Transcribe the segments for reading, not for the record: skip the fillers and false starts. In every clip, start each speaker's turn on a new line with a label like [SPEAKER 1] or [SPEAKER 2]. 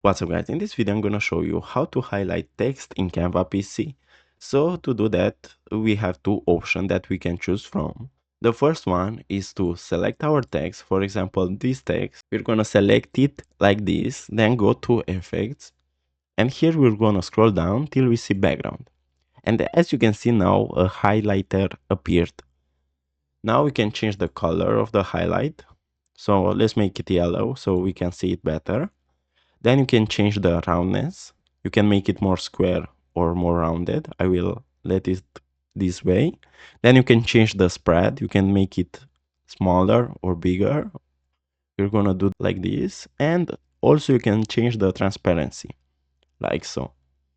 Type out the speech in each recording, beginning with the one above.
[SPEAKER 1] What's up guys, in this video I'm gonna show you how to highlight text in Canva PC. So to do that we have two options that we can choose from. The first one is to select our text, for example this text. We're gonna select it like this, then go to effects, and here we're gonna scroll down till we see background. And as you can see now a highlighter appeared. Now we can change the color of the highlight. So let's make it yellow so we can see it better. Then you can change the roundness. You can make it more square or more rounded. I will let it this way. Then you can change the spread. You can make it smaller or bigger. We're gonna do like this. And also you can change the transparency, like so.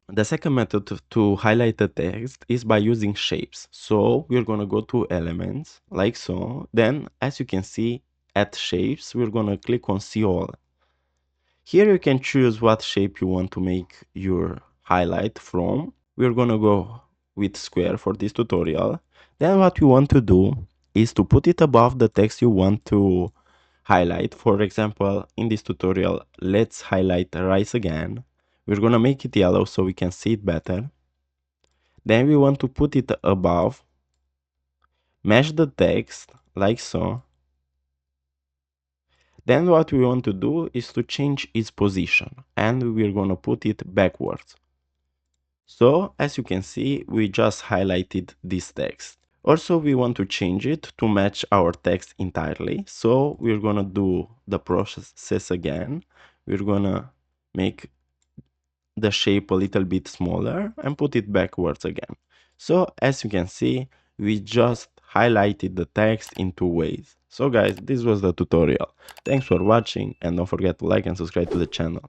[SPEAKER 1] The second method to highlight the text is by using shapes. So we're gonna go to elements, like so. Then as you can see at shapes, we're gonna click on see all. Here you can choose what shape you want to make your highlight from. We're gonna go with square for this tutorial. Then what you want to do is to put it above the text you want to highlight. For example, in this tutorial, let's highlight rice again. We're gonna make it yellow so we can see it better. Then we want to put it above, match the text like so. Then what we want to do is to change its position, and we're gonna put it backwards. So as you can see, we just highlighted this text. Also, we want to change it to match our text entirely. So we're gonna do the process again. We're gonna make the shape a little bit smaller and put it backwards again. So as you can see, we just highlighted the text in two ways. So guys, this was the tutorial. Thanks for watching and don't forget to like and subscribe to the channel.